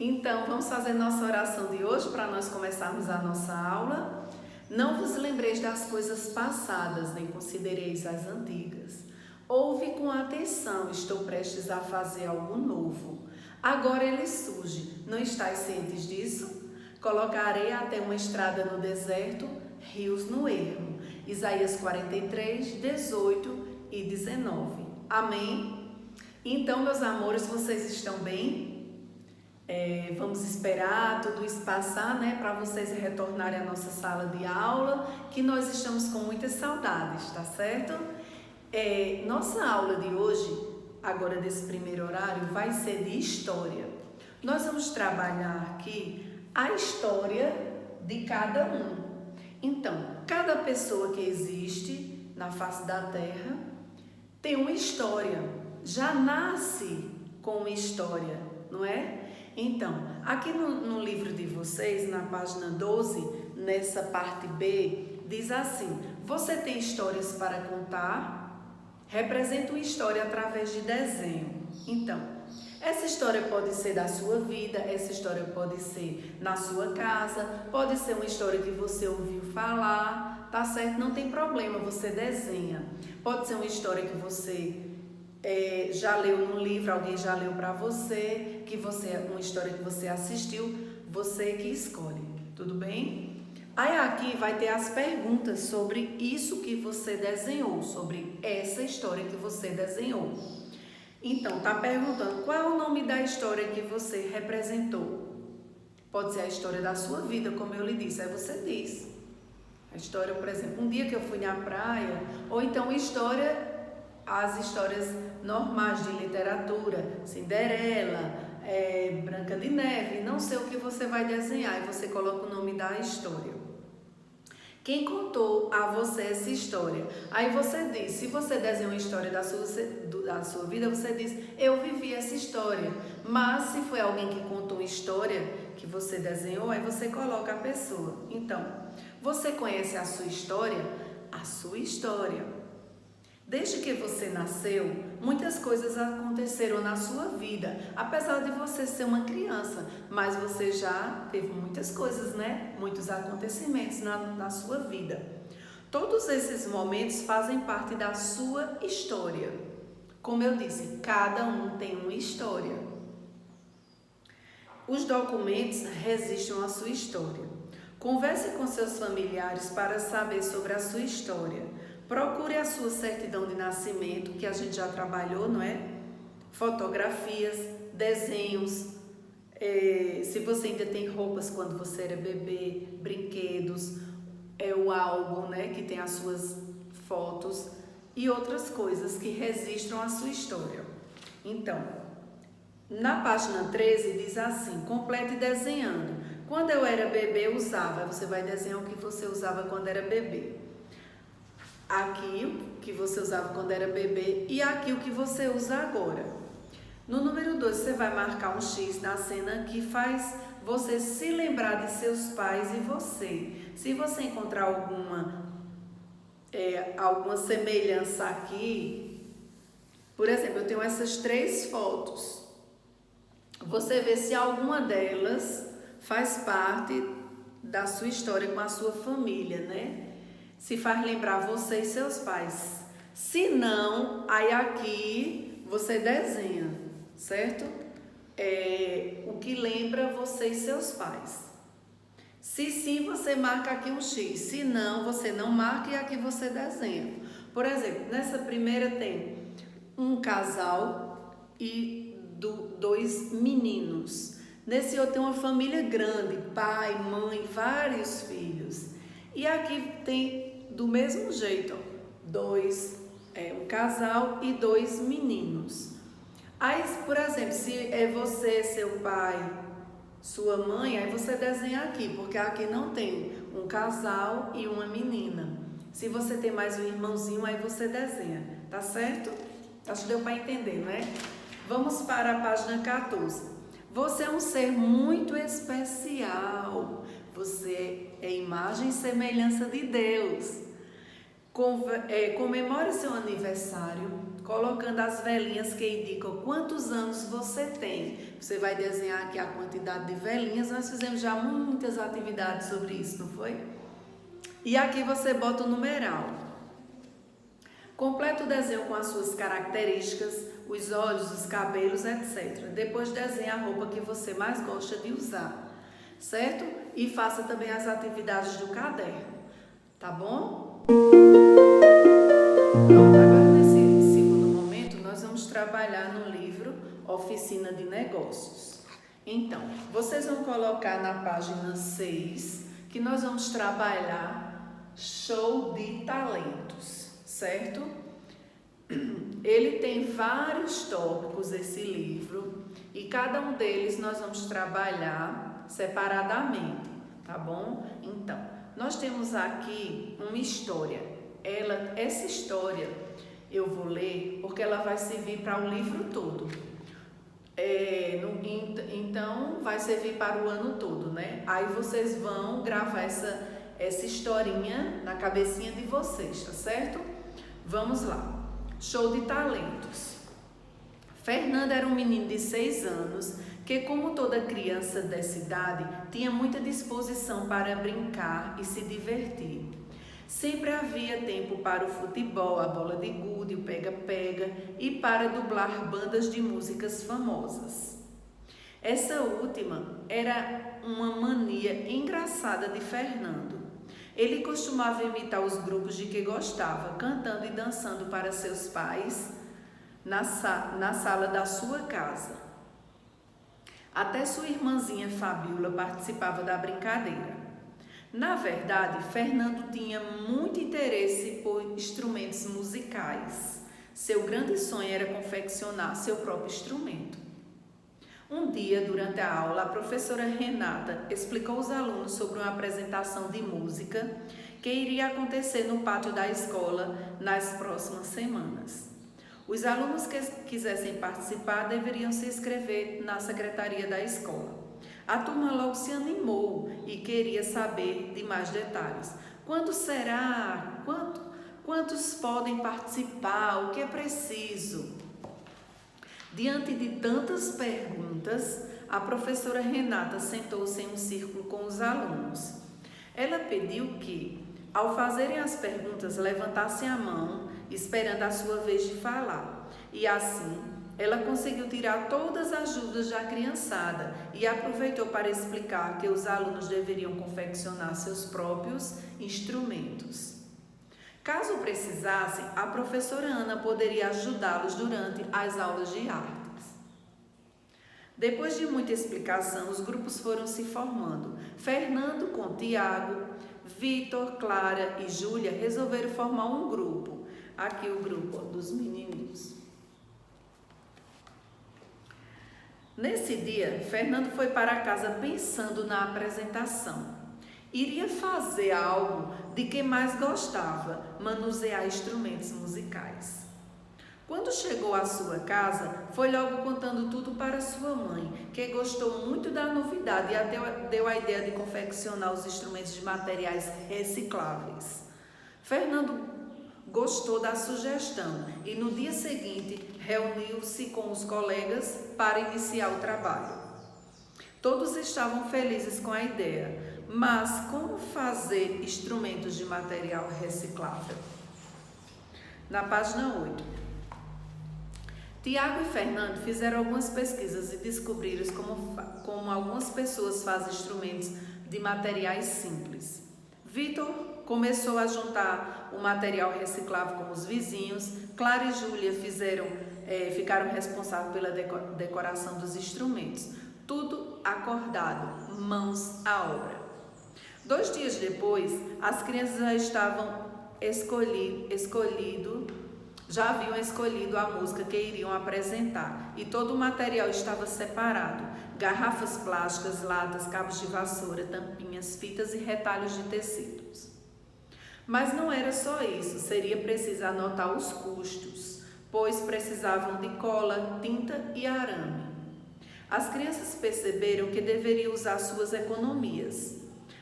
Então, vamos fazer nossa oração de hoje para nós começarmos a nossa aula. Não vos lembreis das coisas passadas, nem considereis as antigas. Ouve com atenção, estou prestes a fazer algo novo. Agora ele surge, não estáis cientes disso? Colocarei até uma estrada no deserto, rios no ermo. Isaías 43, 18 e 19. Amém? Então, meus amores, vocês estão bem? Vamos esperar tudo isso passar, né, para vocês retornarem à nossa sala de aula, que nós estamos com muitas saudades, tá certo? Nossa aula de hoje, agora desse primeiro horário, vai ser de história. Nós vamos trabalhar aqui a história de cada um. Então, cada pessoa que existe na face da Terra tem uma história, já nasce com uma história, não é? Então, aqui no livro de vocês, na página 12, nessa parte B, diz assim: você tem histórias para contar? Representa uma história através de desenho. Então, essa história pode ser da sua vida, essa história pode ser na sua casa, pode ser uma história que você ouviu falar, tá certo? Não tem problema, você desenha. Pode ser uma história que você já leu no livro, alguém já leu para você, uma história que você assistiu, você que escolhe, tudo bem? Aí aqui vai ter as perguntas sobre isso que você desenhou, sobre essa história que você desenhou. Então, tá perguntando qual é o nome da história que você representou. Pode ser a história da sua vida, como eu lhe disse, aí você diz. A história, por exemplo, um dia que eu fui na praia, ou então as histórias normais de literatura, Cinderela, Branca de Neve, não sei o que você vai desenhar, e você coloca o nome da história. Quem contou a você essa história? Aí você diz, se você desenhou uma história da sua vida, você diz, eu vivi essa história. Mas se foi alguém que contou uma história que você desenhou, aí você coloca a pessoa. Então, você conhece a sua história? A sua história. Desde que você nasceu, muitas coisas aconteceram na sua vida, apesar de você ser uma criança, mas você já teve muitas coisas, né? Muitos acontecimentos na sua vida. Todos esses momentos fazem parte da sua história. Como eu disse, cada um tem uma história. Os documentos registram a sua história. Converse com seus familiares para saber sobre a sua história. Procure a sua certidão de nascimento, que a gente já trabalhou, não é? Fotografias, desenhos, se você ainda tem roupas quando você era bebê, brinquedos, o álbum, né, que tem as suas fotos e outras coisas que registram a sua história. Então, na página 13 diz assim: complete desenhando. Quando eu era bebê, eu usava. Você vai desenhar o que você usava quando era bebê. Aqui o que você usava quando era bebê e aqui o que você usa agora. No número 2, você vai marcar um X na cena que faz você se lembrar de seus pais e você. Se você encontrar alguma semelhança aqui, por exemplo, eu tenho essas 3 fotos. Você vê se alguma delas faz parte da sua história com a sua família, né? Se faz lembrar você e seus pais. Se não, aí aqui você desenha, certo? O que lembra você e seus pais. Se sim, você marca aqui um X. Se não, você não marca e aqui você desenha. Por exemplo, nessa primeira tem um casal e 2 meninos. Nesse outro tem uma família grande, pai, mãe, vários filhos. E aqui tem do mesmo jeito, um casal e 2 meninos. Aí, por exemplo, se é você, seu pai, sua mãe, aí você desenha aqui, porque aqui não tem um casal e uma menina. Se você tem mais um irmãozinho, aí você desenha, tá certo? Acho que deu para entender, né? Vamos para a página 14. Você é um ser muito especial. Você é imagem e semelhança de Deus. Comemore seu aniversário, colocando as velinhas que indicam quantos anos você tem. Você vai desenhar aqui a quantidade de velinhas. Nós fizemos já muitas atividades sobre isso, não foi? E aqui você bota o numeral. Completa o desenho com as suas características, os olhos, os cabelos, etc. Depois desenha a roupa que você mais gosta de usar, certo? E faça também as atividades do caderno, tá bom? Pronto, agora nesse segundo momento nós vamos trabalhar no livro Oficina de Negócios. Então, vocês vão colocar na página 6 que nós vamos trabalhar show de talentos, certo? Ele tem vários tópicos, esse livro, e cada um deles nós vamos trabalhar separadamente, tá bom? Então, nós temos aqui uma história. Essa história eu vou ler porque ela vai servir para o livro todo. Então, vai servir para o ano todo, né? Aí vocês vão gravar essa historinha na cabecinha de vocês, tá certo? Vamos lá. Show de talentos. Fernando era um menino de 6 anos que, como toda criança dessa idade, tinha muita disposição para brincar e se divertir. Sempre havia tempo para o futebol, a bola de gude, o pega-pega e para dublar bandas de músicas famosas. Essa última era uma mania engraçada de Fernando. Ele costumava imitar os grupos de que gostava, cantando e dançando para seus pais na sala da sua casa. Até sua irmãzinha Fabiola participava da brincadeira. Na verdade, Fernando tinha muito interesse por instrumentos musicais. Seu grande sonho era confeccionar seu próprio instrumento. Um dia, durante a aula, a professora Renata explicou aos alunos sobre uma apresentação de música que iria acontecer no pátio da escola nas próximas semanas. Os alunos que quisessem participar deveriam se inscrever na secretaria da escola. A turma logo se animou e queria saber de mais detalhes. Quando será? Quantos podem participar? O que é preciso? Diante de tantas perguntas, a professora Renata sentou-se em um círculo com os alunos. Ela pediu que, ao fazerem as perguntas, levantassem a mão, esperando a sua vez de falar. E assim, ela conseguiu tirar todas as dúvidas da criançada e aproveitou para explicar que os alunos deveriam confeccionar seus próprios instrumentos. Caso precisassem, a professora Ana poderia ajudá-los durante as aulas de artes. Depois de muita explicação, os grupos foram se formando. Fernando com Tiago, Vitor, Clara e Júlia resolveram formar um grupo. Aqui o grupo dos menininhos. Nesse dia, Fernando foi para casa pensando na apresentação. Iria fazer algo de que mais gostava, manusear instrumentos musicais. Quando chegou à sua casa, foi logo contando tudo para sua mãe, que gostou muito da novidade e até deu a ideia de confeccionar os instrumentos de materiais recicláveis. Fernando gostou da sugestão e no dia seguinte reuniu-se com os colegas para iniciar o trabalho. Todos estavam felizes com a ideia. Mas como fazer instrumentos de material reciclável? Na página 8. Tiago e Fernando fizeram algumas pesquisas e descobriram como algumas pessoas fazem instrumentos de materiais simples. Vitor começou a juntar o material reciclável com os vizinhos. Clara e Júlia ficaram responsáveis pela decoração dos instrumentos. Tudo acordado, mãos à obra. 2 dias depois, as crianças já haviam escolhido a música que iriam apresentar e todo o material estava separado: garrafas plásticas, latas, cabos de vassoura, tampinhas, fitas e retalhos de tecidos. Mas não era só isso, seria preciso anotar os custos, pois precisavam de cola, tinta e arame. As crianças perceberam que deveriam usar suas economias.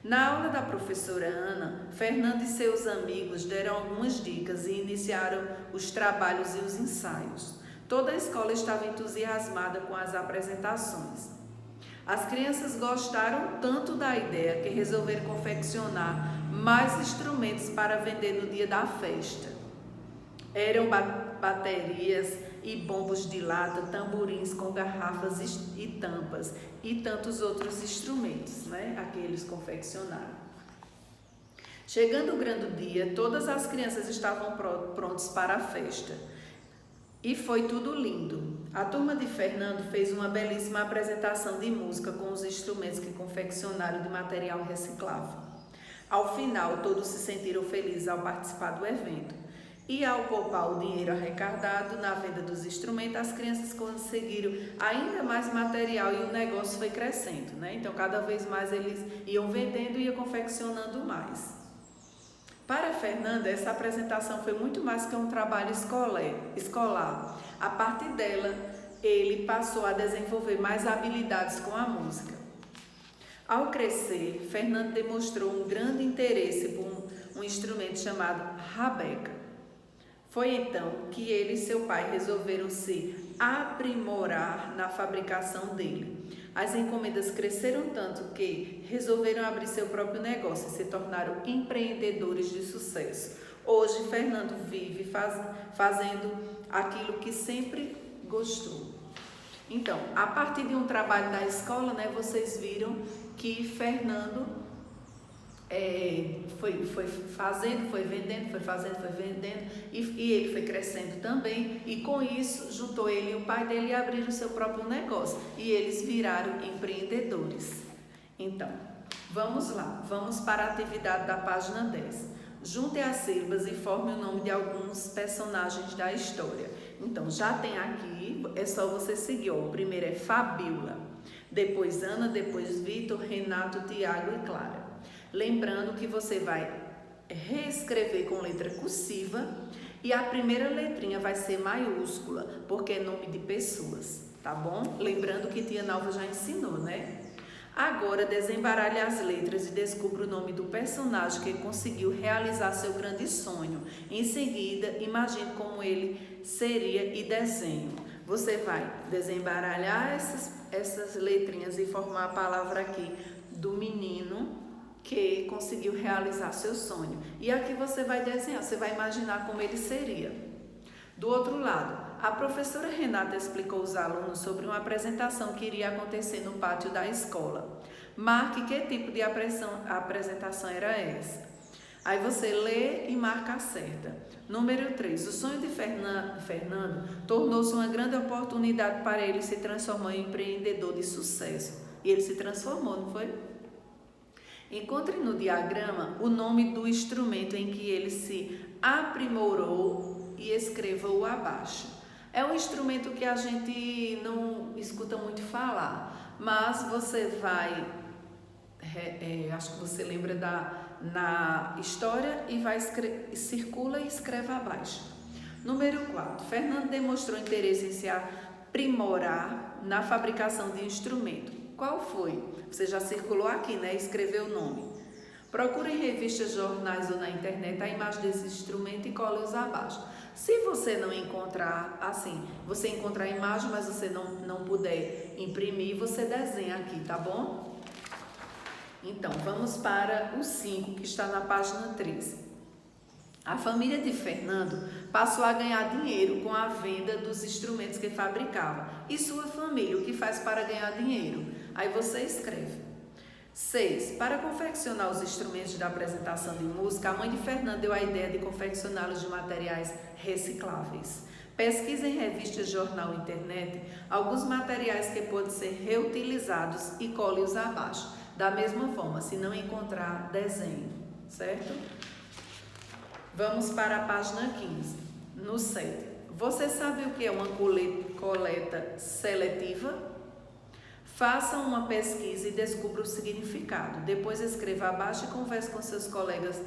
Na aula da professora Ana, Fernando e seus amigos deram algumas dicas e iniciaram os trabalhos e os ensaios. Toda a escola estava entusiasmada com as apresentações. As crianças gostaram tanto da ideia que resolveram confeccionar mais instrumentos para vender no dia da festa. Eram baterias e bombos de lata, tamborins com garrafas e tampas e tantos outros instrumentos, né? Que eles confeccionaram. Chegando o grande dia, todas as crianças estavam prontas para a festa. E foi tudo lindo. A turma de Fernando fez uma belíssima apresentação de música com os instrumentos que confeccionaram de material reciclável. Ao final, todos se sentiram felizes ao participar do evento. E ao poupar o dinheiro arrecadado na venda dos instrumentos, as crianças conseguiram ainda mais material e o negócio foi crescendo, né? Então, cada vez mais eles iam vendendo e iam confeccionando mais. Para Fernanda, essa apresentação foi muito mais que um trabalho escolar. A partir dela, ele passou a desenvolver mais habilidades com a música. Ao crescer, Fernando demonstrou um grande interesse por um instrumento chamado rabeca. Foi então que ele e seu pai resolveram se aprimorar na fabricação dele. As encomendas cresceram tanto que resolveram abrir seu próprio negócio e se tornaram empreendedores de sucesso. Hoje, Fernando vive fazendo aquilo que sempre gostou. Então, a partir de um trabalho da escola, né, vocês viram que Fernando foi fazendo, foi vendendo, foi fazendo, foi vendendo e ele foi crescendo também e com isso juntou ele e o pai dele e abriram o seu próprio negócio e eles viraram empreendedores. Então, vamos lá, vamos para a atividade da página 10. Junte as sílabas e forme o nome de alguns personagens da história. Então, já tem aqui, é só você seguir, ó. O primeiro é Fabíola, depois Ana, depois Vitor, Renato, Tiago e Clara. Lembrando que você vai reescrever com letra cursiva e a primeira letrinha vai ser maiúscula, porque é nome de pessoas, tá bom? Lembrando que tia Nalva já ensinou, né? Agora desembaralhe as letras e descubra o nome do personagem que conseguiu realizar seu grande sonho. Em seguida, imagine como ele seria e desenhe. Você vai desembaralhar essas letrinhas e formar a palavra aqui do menino que conseguiu realizar seu sonho. E aqui você vai desenhar, você vai imaginar como ele seria. Do outro lado, a professora Renata explicou aos alunos sobre uma apresentação que iria acontecer no pátio da escola. Marque que tipo de apresentação era essa. Aí você lê e marca a certa. Número 3. O sonho de Fernando tornou-se uma grande oportunidade para ele se transformar em empreendedor de sucesso. E ele se transformou, não foi? Encontre no diagrama o nome do instrumento em que ele se aprimorou e escreva-o abaixo. É um instrumento que a gente não escuta muito falar, mas você vai, acho que você lembra na história e vai circula e escreve abaixo. Número 4. Fernando demonstrou interesse em se aprimorar na fabricação de instrumento. Qual foi? Você já circulou aqui, né? Escreveu o nome. Procure em revistas, jornais ou na internet a imagem desse instrumento e cole-os abaixo. Se você não encontrar, assim, você encontrar a imagem, mas você não puder imprimir, você desenha aqui, tá bom? Então, vamos para o 5, que está na página 13. A família de Fernando passou a ganhar dinheiro com a venda dos instrumentos que fabricava. E sua família, o que faz para ganhar dinheiro? Aí você escreve. 6. Para confeccionar os instrumentos da apresentação de música, a mãe de Fernando deu a ideia de confeccioná-los de materiais recicláveis. Pesquise em revistas, jornal e internet alguns materiais que podem ser reutilizados e cole-os abaixo. Da mesma forma, se não encontrar, desenhe, certo? Vamos para a página 15. No 7. Você sabe o que é uma coleta seletiva? Faça uma pesquisa e descubra o significado. Depois escreva abaixo e converse com seus colegas.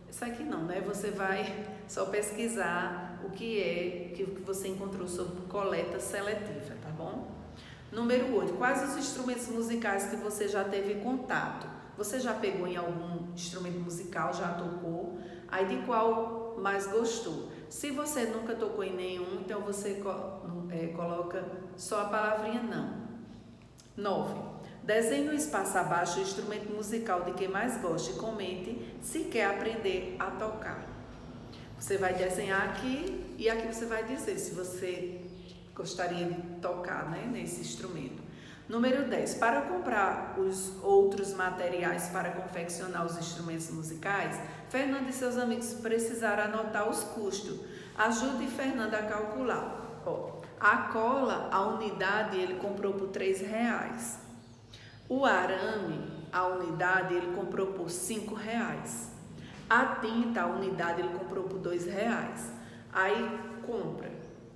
Isso aqui não, né? Você vai só pesquisar o que você encontrou sobre coleta seletiva, tá bom? Número 8. Quais os instrumentos musicais que você já teve contato? Você já pegou em algum instrumento musical, já tocou? Aí de qual mais gostou? Se você nunca tocou em nenhum, então você coloca só a palavrinha não. 9. Desenhe no espaço abaixo o instrumento musical de quem mais gosta e comente se quer aprender a tocar. Você vai desenhar aqui e aqui você vai dizer se você gostaria de tocar, né, nesse instrumento. Número 10. Para comprar os outros materiais para confeccionar os instrumentos musicais, Fernanda e seus amigos precisaram anotar os custos. Ajude Fernanda a calcular. A cola, a unidade, ele comprou por R$3. O arame, a unidade, ele comprou por R$5. A tinta, a unidade, ele comprou por R$2. Aí compra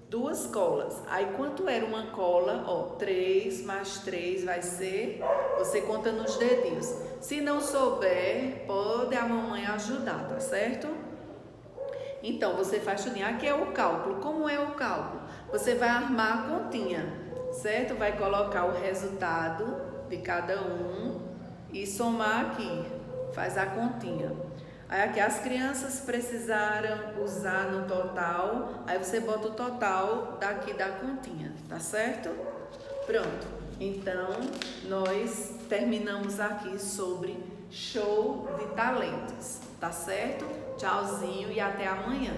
2 colas. Aí quanto era uma cola? 3 mais 3 vai ser... Você conta nos dedinhos. Se não souber, pode a mamãe ajudar, tá certo? Então, você faz tudinho. Aqui é o cálculo. Como é o cálculo? Você vai armar a continha, certo? Vai colocar o resultado de cada um e somar aqui. Faz a continha. Aí aqui as crianças precisaram usar no total, aí você bota o total daqui da continha, tá certo? Pronto, então nós terminamos aqui sobre show de talentos, tá certo? Tchauzinho e até amanhã.